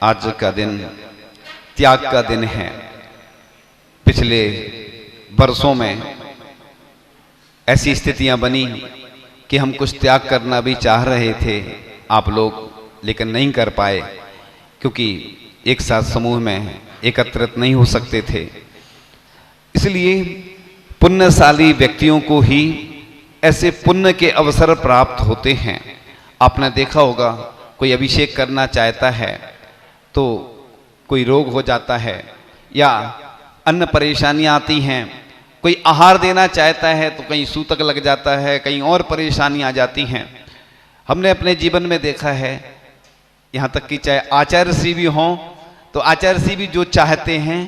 आज का दिन त्याग का दिन है। पिछले वर्षों में ऐसी स्थितियां बनी कि हम कुछ त्याग करना भी चाह रहे थे आप लोग, लेकिन नहीं कर पाए क्योंकि एक साथ समूह में एकत्रित नहीं हो सकते थे। इसलिए पुण्यशाली व्यक्तियों को ही ऐसे पुण्य के अवसर प्राप्त होते हैं। आपने देखा होगा, कोई अभिषेक करना चाहता है तो कोई रोग हो जाता है या अन्य परेशानियां आती हैं, कोई आहार देना चाहता है तो कहीं सूतक लग जाता है, कहीं और परेशानियां आ जाती हैं। हमने अपने जीवन में देखा है, यहाँ तक कि चाहे आचार्य श्री भी हों तो आचार्य श्री भी जो चाहते हैं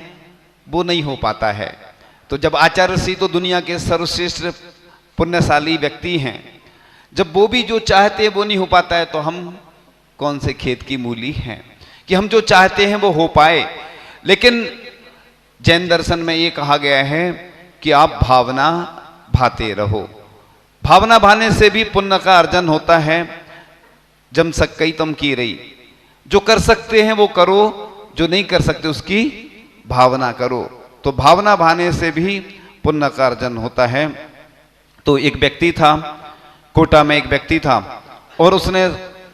वो नहीं हो पाता है। तो जब आचार्य श्री तो दुनिया के सर्वश्रेष्ठ पुण्यशाली व्यक्ति हैं, जब वो भी जो चाहते हैं वो नहीं हो पाता है, तो हम कौन से खेत की मूली हैं कि हम जो चाहते हैं वो हो पाए। लेकिन जैन दर्शन में ये कहा गया है कि आप भावना भाते रहो। भावना भाने से भी पुण्य का अर्जन होता है। जम सकई तम की रही, जो कर सकते हैं वो करो, जो नहीं कर सकते उसकी भावना करो। तो भावना भाने से भी पुण्य का अर्जन होता है। तो एक व्यक्ति था, कोटा में एक व्यक्ति था, और उसने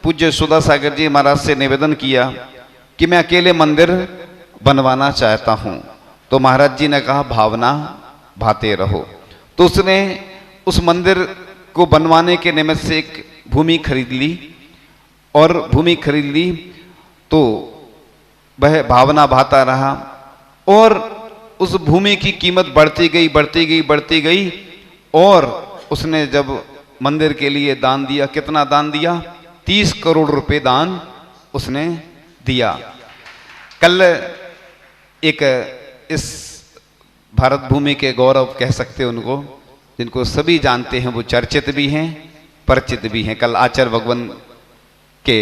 पूज्य सुधा सागर जी महाराज से निवेदन किया कि मैं अकेले मंदिर बनवाना चाहता हूं। तो महाराज जी ने कहा भावना भाते रहो। तो उसने उस मंदिर को बनवाने के निमित्त से एक भूमि खरीद ली, और भूमि खरीद ली तो वह भावना भाता रहा, और उस भूमि की कीमत बढ़ती गई बढ़ती गई बढ़ती गई। और उसने जब मंदिर के लिए दान दिया, कितना दान दिया? 30 करोड़ रुपए दान उसने दिया। कल एक इस भारत भूमि के गौरव कह सकते हैं उनको, जिनको सभी जानते हैं, वो चर्चित भी हैं परिचित भी हैं। कल आचार्य भगवान के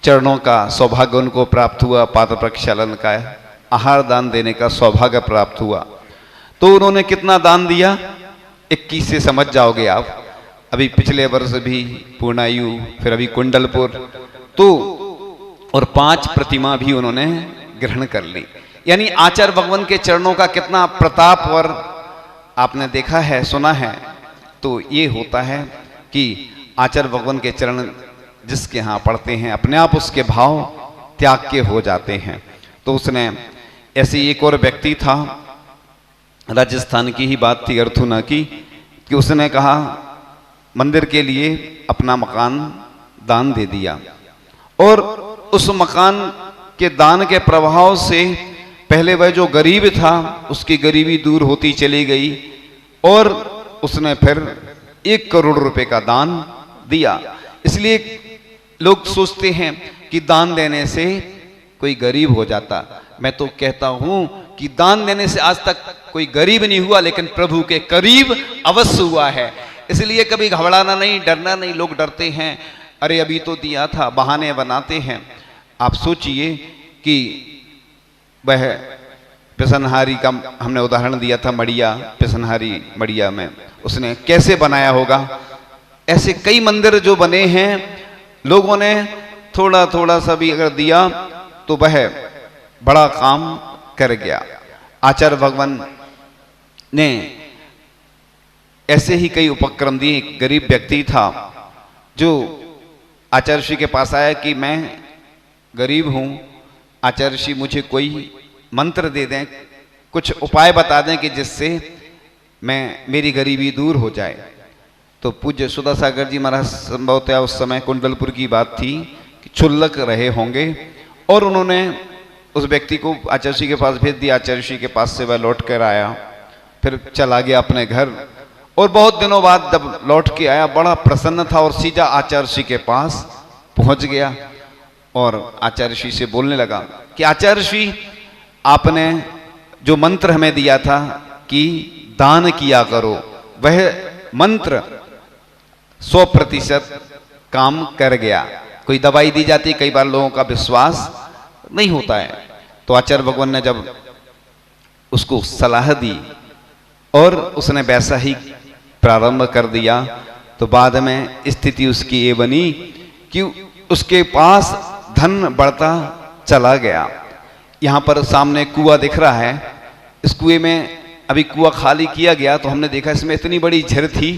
चरणों का सौभाग्य उनको प्राप्त हुआ, पाद प्रक्षालन का आहार दान देने का सौभाग्य प्राप्त हुआ। तो उन्होंने कितना दान दिया? 21 से समझ जाओगे आप। अभी पिछले वर्ष भी पूर्णायु, फिर अभी कुंडलपुर, तो और 5 प्रतिमा भी उन्होंने ग्रहण कर ली। यानी आचार्य भगवान के चरणों का कितना प्रताप और आपने देखा है, सुना है। तो ये होता है कि आचार्य भगवान के चरण जिसके यहाँ पड़ते हैं, अपने आप उसके भाव त्याग के हो जाते हैं। तो उसने ऐसे एक और व्यक्ति था, राजस्थान की ही बात थी, अर्थुना की, कि उसने कहा मंदिर के लिए अपना मकान दान दे दिया, और उस मकान के दान के प्रभाव से पहले वह जो गरीब था उसकी गरीबी दूर होती चली गई, और उसने फिर 1 करोड़ रुपए का दान दिया। इसलिए लोग सोचते हैं कि दान देने से कोई गरीब हो जाता। मैं तो कहता हूं कि दान देने से आज तक कोई गरीब नहीं हुआ, लेकिन प्रभु के करीब अवश्य हुआ है। इसलिए कभी घबराना नहीं, डरना नहीं। लोग डरते हैं, अरे अभी तो दिया था, बहाने बनाते हैं। आप सोचिए कि वह पिसनहारी का हमने उदाहरण दिया था, मड़िया, पिसनहारी मड़िया में उसने कैसे बनाया होगा। ऐसे कई मंदिर जो बने हैं, लोगों ने थोड़ा थोड़ा सा भी अगर दिया तो वह बड़ा काम कर गया। आचार्य भगवान ने ऐसे ही कई उपक्रम दिए। एक गरीब व्यक्ति था जो आचार्य श्री के पास आया कि मैं गरीब हूं, आचार्य श्री मुझे कोई मंत्र दे दें, कुछ उपाय बता दें कि जिससे मेरी गरीबी दूर हो जाए। तो पूज्य सुधा सागर जी महाराज संभवतः उस समय कुंडलपुर की बात थी कि क्षुल्लक रहे होंगे, और उन्होंने उस व्यक्ति को आचार्य श्री के पास भेज दिया। आचार्य श्री के पास से वह लौट कर आया, फिर चला गया अपने घर, और बहुत दिनों बाद जब लौट के आया बड़ा प्रसन्न था, और सीधा आचार्य श्री के पास पहुंच गया और आचार्य श्री से बोलने लगा कि आचार्य श्री, आपने जो मंत्र हमें दिया था कि दान किया करो, वह मंत्र 100% काम कर गया। कोई दवाई दी जाती, कई बार लोगों का विश्वास नहीं होता है। तो आचार्य भगवान ने जब उसको सलाह दी और उसने वैसा ही प्रारंभ कर दिया, तो बाद में स्थिति उसकी ये बनी कि उसके पास धन बढ़ता चला गया। यहाँ पर सामने कुआं दिख रहा है, इस कुएं में अभी कुआं खाली किया गया तो हमने देखा इसमें इतनी बड़ी झील थी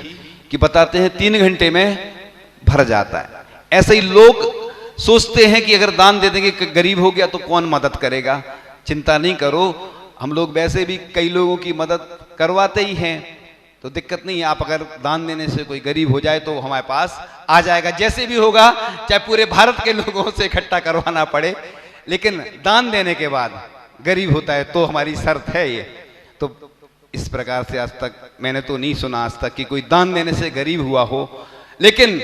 कि बताते हैं 3 घंटे में भर जाता है। ऐसे ही लोग सोचते हैं कि अगर दान दे देंगे, गरीब हो गया तो कौन मदद करेगा। चिंता नहीं करो, हम लोग वैसे भी कई लोगों की मदद करवाते ही हैं, तो दिक्कत नहीं है। आप अगर दान देने से कोई गरीब हो जाए तो हमारे पास आ जाएगा, जैसे भी होगा, चाहे पूरे भारत के लोगों से इकट्ठा करवाना पड़े, लेकिन दान देने के बाद गरीब होता है तो हमारी शर्त है ये। तो इस प्रकार से आज तक मैंने तो नहीं सुना आज तक कि कोई दान देने से गरीब हुआ हो, लेकिन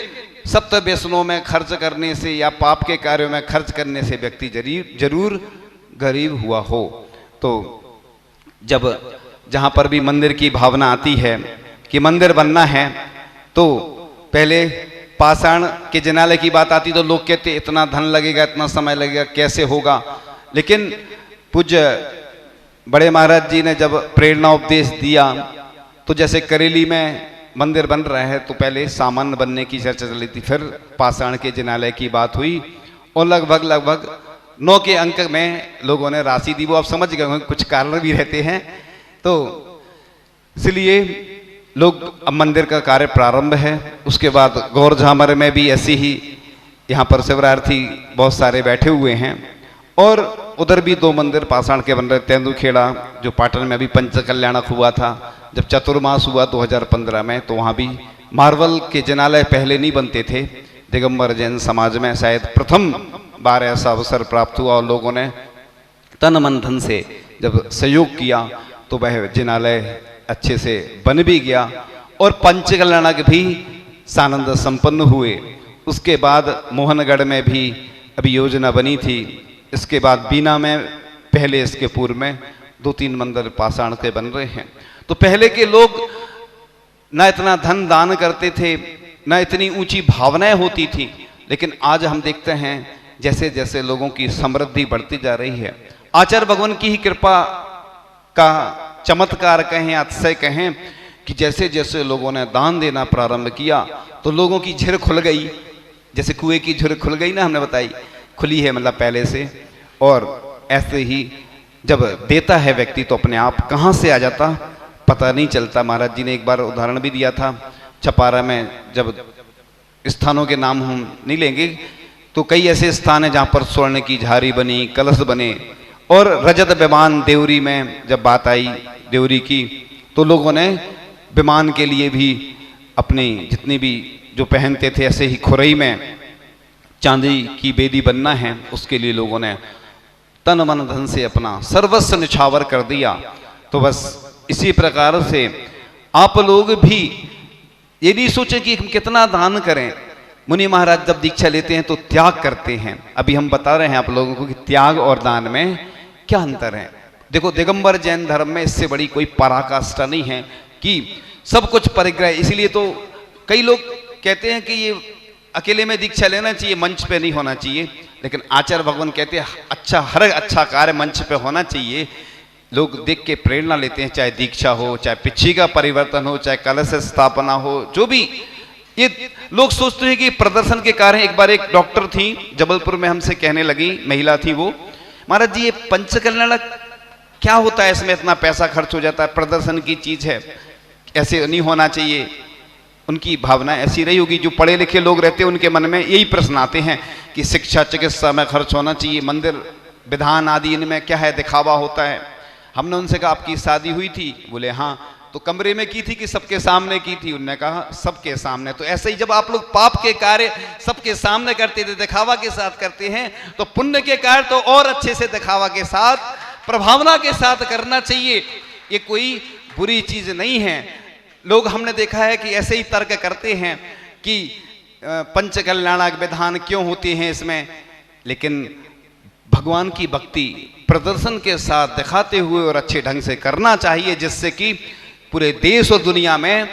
सप्त व्यसनों में खर्च करने से या पाप के कार्यों में खर्च करने से व्यक्ति जरूर गरीब हुआ हो। तो जब जहां पर भी मंदिर की भावना आती है कि मंदिर बनना है, तो पहले पाषाण के जिनालय की बात आती तो लोग कहते इतना धन लगेगा, इतना समय लगेगा, कैसे होगा। लेकिन पूज्य बड़े महाराज जी ने जब प्रेरणा उपदेश दिया तो जैसे करेली में मंदिर बन रहा है तो पहले सामान्य बनने की चर्चा चली थी, फिर पाषाण के जिनालय की बात हुई और लगभग 9 के अंक में लोगों ने राशि दी। वो आप समझ गए होंगे, कुछ कारण भी रहते हैं, तो इसलिए लोग अब मंदिर का कार्य प्रारंभ है। उसके बाद गौर झामर में भी ऐसी ही यहाँ पर शिवरार्थी बहुत सारे बैठे हुए हैं और उधर भी 2 मंदिर पाषाण के बन रहे। तेंदुखेड़ा जो पाटन में अभी पंच कल्याणक हुआ था, जब चतुर्मास हुआ 2015 में, तो वहाँ भी मार्बल के जिनालय पहले नहीं बनते थे। दिगंबर जैन समाज में शायद प्रथम बार ऐसा अवसर प्राप्त हुआ और लोगों ने तन मन धन से जब सहयोग किया तो वह जिनालय अच्छे से बन भी गया और पंच कल्याणक भी सानंद संपन्न हुए। उसके बाद मोहनगढ़ में भी अभी योजना बनी थी। इसके बाद बीना में, पहले इसके पूर्व में 2-3 मंदिर पाषाण के बन रहे हैं। तो पहले के लोग ना इतना धन दान करते थे, ना इतनी ऊंची भावनाएं होती थी, लेकिन आज हम देखते हैं जैसे जैसे लोगों की समृद्धि बढ़ती जा रही है, आचार्य भगवान की ही कृपा का चमत्कार कहें, अतिशय कहें कि जैसे जैसे लोगों ने दान देना प्रारंभ किया तो लोगों की झिर खुल गई। जैसे कुएं की झिर खुल गई ना, हमने बताई, खुली है मतलब पहले से। और ऐसे ही जब देता है व्यक्ति तो अपने आप कहाँ से आ जाता पता नहीं चलता। महाराज जी ने एक बार उदाहरण भी दिया था, छपारा में जब स्थानों के नाम हम नहीं लेंगे तो कई ऐसे स्थान हैं जहाँ पर स्वर्ण की झारी बनी, कलश बने, और रजत विमान देवरी में जब बात आई देवरी की तो लोगों ने विमान के लिए भी अपनी जितनी भी जो पहनते थे, ऐसे ही खुरई में चांदी की बेदी बनना है, उसके लिए लोगों ने तन मन धन से अपना सर्वस्व निछावर कर दिया। तो बस इसी प्रकार से आप लोग भी ये नहीं सोचे कि हम कितना दान करें। मुनि महाराज जब दीक्षा लेते हैं तो त्याग करते हैं। अभी हम बता रहे हैं आप लोगों को कि त्याग और दान में क्या अंतर है। देखो, दिगंबर जैन धर्म में इससे बड़ी कोई पराकाष्ठा नहीं है कि सब कुछ परिग्रह। इसीलिए तो कई लोग कहते हैं कि ये अकेले में दीक्षा लेना चाहिए, मंच पे नहीं होना चाहिए। लेकिन आचार्य भगवान कहते हैं अच्छा, हर अच्छा कार्य मंच पे होना चाहिए। लोग देख के प्रेरणा लेते हैं, चाहे दीक्षा हो, चाहे पिछी का परिवर्तन हो, चाहे कलश स्थापना हो, जो भी। ये लोग सोचते हैं कि प्रदर्शन के कार्य। एक बार एक डॉक्टर थी जबलपुर में, हमसे कहने लगी, महिला थी वो, महाराज जी ये पंच कल्याणक क्या होता है, इसमें इतना पैसा खर्च हो जाता है, प्रदर्शन की चीज है, ऐसे नहीं होना चाहिए। उनकी भावना ऐसी रही होगी, जो पढ़े लिखे लोग रहते हैं उनके मन में यही प्रश्न आते हैं कि शिक्षा चिकित्सा में खर्च होना चाहिए, मंदिर विधान आदि इनमें क्या है, दिखावा होता है। हमने उनसे कहा आपकी शादी हुई थी? बोले हाँ। तो कमरे में की थी कि सबके सामने की थी? उन्होंने कहा सबके सामने। तो ऐसे ही जब आप लोग पाप के कार्य सबके सामने करते थे, दिखावा के साथ करते हैं, तो पुण्य के कार्य तो और अच्छे से दिखावा के साथ, प्रभावना के साथ करना चाहिए। ये कोई बुरी चीज नहीं है। लोग हमने देखा है कि ऐसे ही तर्क करते हैं कि पंच कल्याणक विधान क्यों होते हैं इसमें, लेकिन भगवान की भक्ति प्रदर्शन के साथ दिखाते हुए और अच्छे ढंग से करना चाहिए, जिससे कि पूरे देश और दुनिया में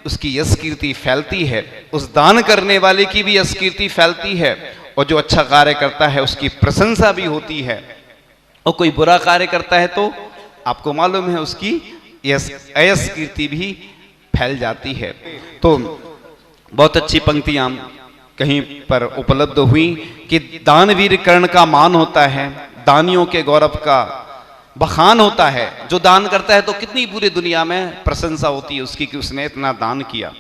उसकी यश कीर्ति फैलती है, उस दान करने वाले की भी यश कीर्ति फैलती है, और जो अच्छा कार्य करता है उसकी प्रशंसा भी होती है। और कोई बुरा कार्य करता है तो आपको मालूम है उसकी अयश कीर्ति भी फैल जाती है। तो बहुत अच्छी पंक्तियां कहीं पर उपलब्ध हुई कि दानवीर कर्ण का मान होता है, दानियों के गौरव का बखान होता है। जो दान करता है तो कितनी पूरी दुनिया में प्रशंसा होती है उसकी कि उसने इतना दान किया।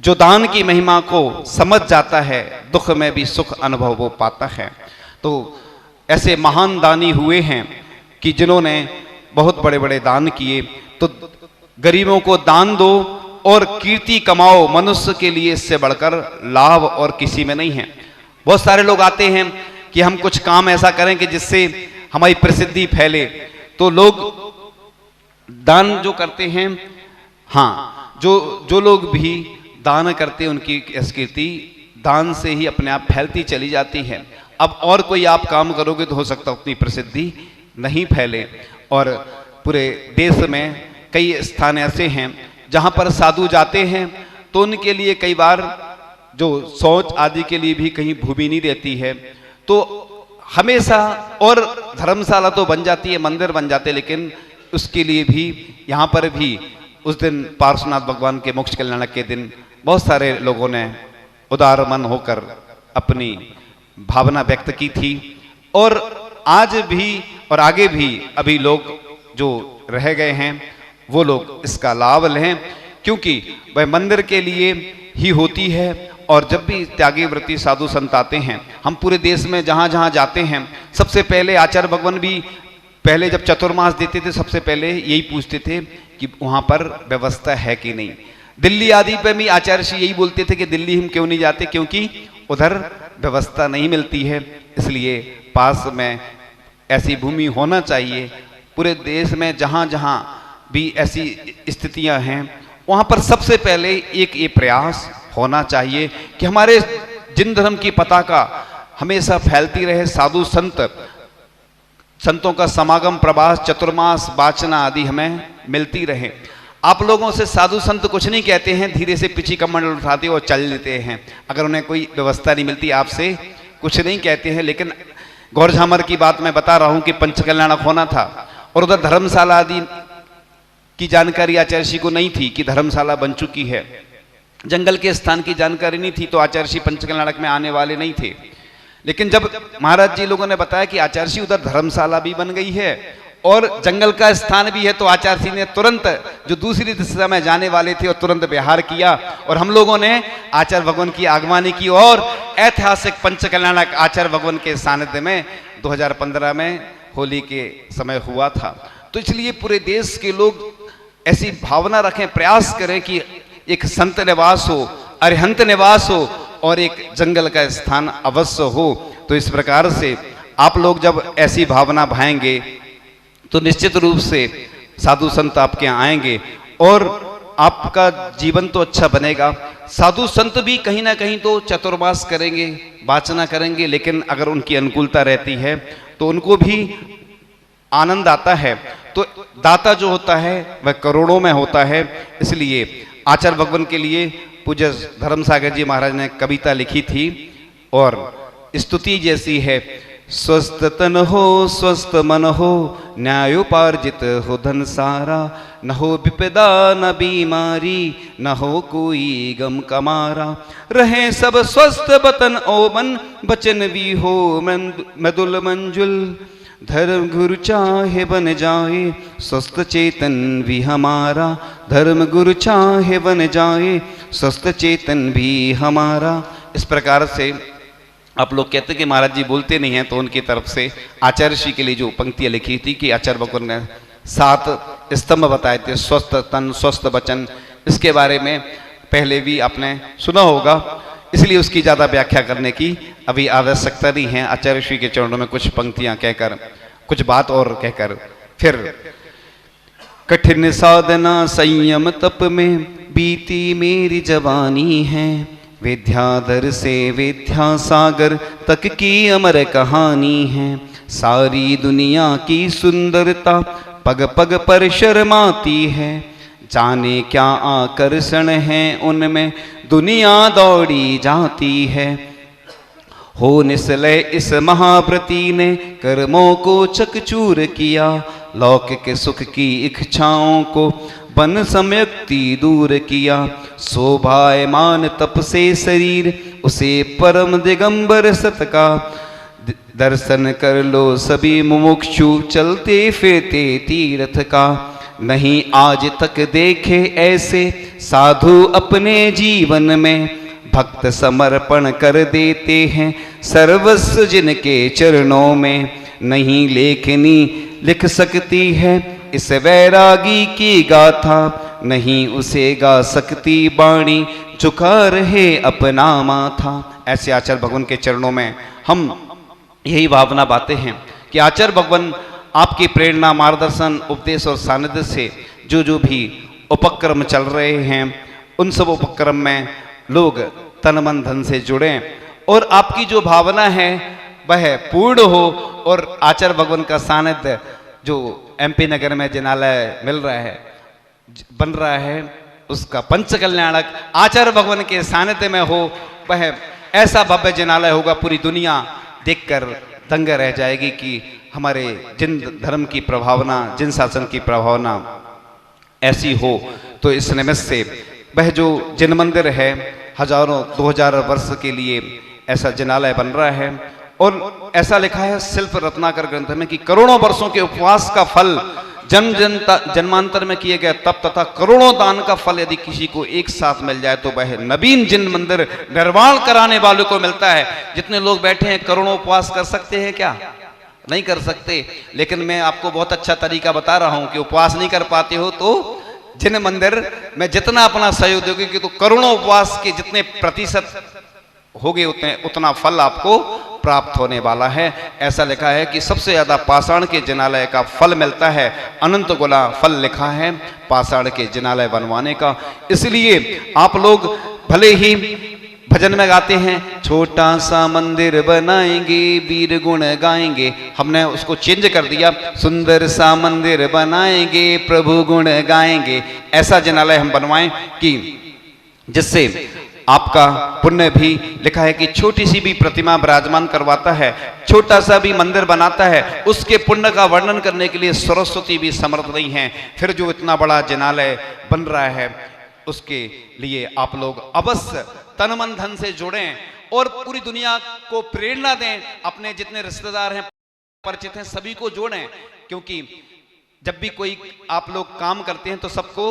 जो दान की महिमा को समझ जाता है, दुख में भी सुख अनुभव वो पाता है। तो ऐसे महान दानी हुए हैं कि जिन्होंने बहुत बड़े बड़े दान किए। तो गरीबों को दान दो और कीर्ति कमाओ, मनुष्य के लिए इससे बढ़कर लाभ और किसी में नहीं है। बहुत सारे लोग आते हैं कि हम कुछ काम ऐसा करें कि जिससे हमारी प्रसिद्धि फैले, तो लोग दान जो करते हैं, हाँ, जो लोग भी दान करते हैं उनकी कीर्ति दान से ही अपने आप फैलती चली जाती है। अब और कोई आप काम करोगे तो हो सकता है उतनी प्रसिद्धि नहीं फैले। और पूरे देश में कई स्थान ऐसे हैं जहां पर साधु जाते हैं तो उनके लिए कई बार जो शौच आदि के लिए भी कहीं भूमि नहीं रहती है, तो हमेशा, और धर्मशाला तो बन जाती है, मंदिर बन जाते हैं, लेकिन उसके लिए भी यहाँ पर भी उस दिन पार्श्वनाथ भगवान के मोक्ष कल्याणक के दिन बहुत सारे लोगों ने उदार मन होकर अपनी भावना व्यक्त की थी। और आज भी और आगे भी अभी लोग जो रह गए हैं वो लोग इसका लाभ लें, क्योंकि वह मंदिर के लिए ही होती है। और जब भी त्यागी व्रती साधु संत आते हैं, हम पूरे देश में जहाँ जहाँ जाते हैं, सबसे पहले आचार्य भगवान भी पहले जब चतुर्मास देते थे सबसे पहले यही पूछते थे कि वहाँ पर व्यवस्था है कि नहीं। दिल्ली आदि पे भी आचार्य श्री यही बोलते थे कि दिल्ली हम क्यों नहीं जाते, क्योंकि उधर व्यवस्था नहीं मिलती है, इसलिए पास में ऐसी भूमि होना चाहिए। पूरे देश में जहाँ जहाँ भी ऐसी स्थितियाँ हैं वहाँ पर सबसे पहले एक ये प्रयास होना चाहिए कि हमारे जिन धर्म की पताका हमेशा फैलती रहे, साधु संतों का समागम, प्रवास, चतुर्मास, वाचना आदि हमें मिलती रहे। आप लोगों से साधु संत कुछ नहीं कहते हैं, धीरे से पीछे कमंडल उठाते और चल लेते हैं। अगर उन्हें कोई व्यवस्था नहीं मिलती आपसे कुछ नहीं कहते हैं। लेकिन गौर झामर की बात मैं बता रहा हूं कि पंचकल्याणक होना था और उधर धर्मशाला आदि की जानकारी आचार्य श्री को नहीं थी कि धर्मशाला बन चुकी है, जंगल के स्थान की जानकारी नहीं थी, तो आचार्य श्री पंचकल्याणक में आने वाले नहीं थे। लेकिन जब महाराज जी लोगों ने बताया कि आचार्य श्री उधर धर्मशाला भी बन गई है और जंगल का स्थान भी है, तो आचार्य श्री ने तुरंत जो दूसरी दिशा में जाने वाले थे और तुरंत विहार किया और हम लोगों ने आचार्य भगवान की आगवानी की और ऐतिहासिक पंचकल्याणक आचार्य भगवान के सानिध्य में 2015 में होली के समय हुआ था। तो इसलिए पूरे देश के लोग ऐसी भावना रखें, प्रयास करें कि एक संत निवास हो, अरिहंत निवास हो और एक जंगल का स्थान अवश्य हो। तो इस प्रकार से आप लोग जब ऐसी भावना भाएंगे तो निश्चित रूप से साधु संत आपके यहाँ आएंगे और आपका जीवन तो अच्छा बनेगा। साधु संत भी कहीं ना कहीं तो चतुर्मास करेंगे, वाचना करेंगे, लेकिन अगर उनकी अनुकूलता रहती है तो उनको भी आनंद आता है। तो दाता जो होता है वह करोड़ों में होता है। इसलिए आचार्य भगवान के लिए पूज्य धर्मसागर जी महाराज ने कविता लिखी थी और स्तुति जैसी है। स्वस्थ तन हो स्वस्थ मन हो, न्यायोपार्जित हो धन सारा, न हो विपदा न बीमारी, न हो कोई गम कमारा। रहे सब स्वस्थ बतन ओ मन, बचन भी हो मृदुल मंजुल। धर्म गुरु चाहे बन जाए, स्वस्थ चेतन भी हमारा। धर्म गुरु चाहे बन जाए, स्वस्थ चेतन भी हमारा। इस प्रकार से आप लोग कहते कि महाराज जी बोलते नहीं हैं, तो उनकी तरफ से आचार्य श्री के लिए जो पंक्तियां लिखी थी कि आचार्य भगवान ने 7 स्तंभ बताए थे, स्वस्थ तन स्वस्थ वचन। इसके बारे में पहले भी आपने सुना होगा, इसलिए उसकी ज्यादा व्याख्या करने की अभी आवश्यकता नहीं है। आचार्य श्री के चरणों में कुछ पंक्तियां कहकर, कुछ बात और कहकर फिर कठिन साधना संयम तप में बीती मेरी जवानी है। विद्याधर से विद्या सागर तक की अमर कहानी है। सारी दुनिया की सुंदरता पग पग पर शर्माती है। जाने क्या आकर्षण है उनमें, दुनिया दौड़ी जाती है। हो निसलय इस महाव्रती ने कर्मों को चकचूर किया। लौकिक सुख की इच्छाओं को बन सम्यक्ति दूर किया। शोभायमान तप से शरीर उसे परम दिगंबर सत का दर्शन कर लो सभी मुमुक्षु चलते फिरते तीर्थ का। नहीं आज तक देखे ऐसे साधु अपने जीवन में, भक्त समर्पण कर देते हैं सर्वस्व जिनके चरणों में। नहीं लेखनी लिख सकती है इस वैरागी की गाथा, नहीं उसे गा सकती वाणी झुका रहे अपना माथा। ऐसे आचार्य भगवान के चरणों में हम यही भावना बातें हैं कि आचार्य भगवान आपकी प्रेरणा, मार्गदर्शन, उपदेश और सानिध्य से जो भी उपक्रम चल रहे हैं उन सब उपक्रम में लोग तन मन धन से जुड़ें और आपकी जो भावना है वह पूर्ण हो। और आचार्य भगवान का सानिध्य जो MP नगर में जिनालय मिल रहा है, बन रहा है, उसका पंच कल्याणक आचार्य भगवान के सानिध्य में हो, वह ऐसा भव्य जिनालय होगा पूरी दुनिया देखकर दंग रह जाएगी कि हमारे जिन धर्म की प्रभावना, जिन शासन की प्रभावना ऐसी हो। तो इस निमित्त से वह जो जिन मंदिर है हजारों 2000 वर्ष के लिए ऐसा जिनालय बन रहा है और ऐसा लिखा है शिल्प रत्नाकर ग्रंथ में कि करोड़ों वर्षों के उपवास का फल, जन्मांतर में किए गए तप तथा करोड़ों दान का फल यदि किसी को एक साथ मिल जाए तो वह नवीन जिन मंदिर निर्माण कराने वालों को मिलता है। जितने लोग बैठे हैं करोड़ों उपवास कर सकते हैं क्या? नहीं कर सकते। लेकिन मैं आपको बहुत अच्छा तरीका बता रहा हूं कि उपवास नहीं कर पाते हो तो जिन मंदिर में जितना अपना सहयोग दोगे कि तो करोड़ों उपवास के जितने प्रतिशत होगे उतना फल आपको प्राप्त होने वाला है। ऐसा लिखा है कि सबसे ज्यादा पाषाण के जिनालय का फल मिलता है, अनंत गुना फल लिखा है पाषाण के जिनालय बनवाने का। इसलिए आप लोग भले ही भजन में गाते हैं छोटा सा मंदिर बनाएंगे वीर गुण गाएंगे, हमने उसको चेंज कर दिया सुंदर सा मंदिर बनाएंगे प्रभु गुण गाएंगे। ऐसा जिनालय हम बनवाएं कि जिससे आपका पुण्य भी लिखा है कि छोटी सी भी प्रतिमा विराजमान करवाता है, छोटा सा भी मंदिर बनाता है, उसके पुण्य का वर्णन करने के लिए सरस्वती भी समर्थ नहीं है। फिर जो इतना बड़ा जिनालय बन रहा है उसके लिए आप लोग अवश्य तन मन धन से जुड़ें और पूरी दुनिया को प्रेरणा दें। अपने जितने रिश्तेदार हैं, परिचित हैं, सभी को जोड़ें, क्योंकि जब भी कोई आप लोग काम करते हैं तो सबको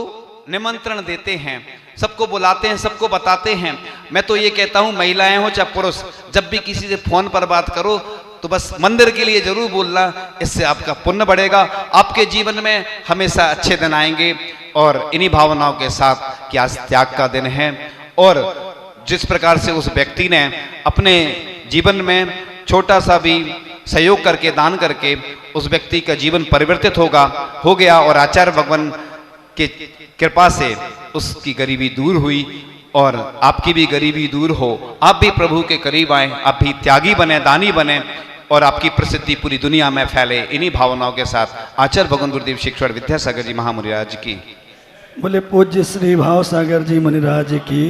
निमंत्रण देते हैं, सबको बुलाते हैं, सबको बताते हैं। मैं तो ये कहता हूं महिलाएं हो चाहे पुरुष, जब भी किसी से फोन पर बात करो तो बस मंदिर के लिए जरूर बोलना, इससे आपका पुण्य बढ़ेगा, आपके जीवन में हमेशा अच्छे दिन आएंगे। और इन्हीं भावनाओं के साथ कि आज त्याग का दिन है और जिस प्रकार से उस व्यक्ति ने अपने जीवन में छोटा सा भी सहयोग करके, दान करके उस व्यक्ति का जीवन परिवर्तित हो गया और आचार्य भगवान के कृपा से उसकी गरीबी दूर हुई और आपकी भी गरीबी दूर हो। आप भी प्रभु के करीब आए, आप भी त्यागी बने, दानी बने और आपकी प्रसिद्धि पूरी दुनिया में फैले। इन्हीं भावनाओं के साथ आचार्य भगवान गुरुदेव शिक्षण विद्यासागर जी महामुनिराज की बोले पूज्य श्री भाव सागर जी मुनिराज की।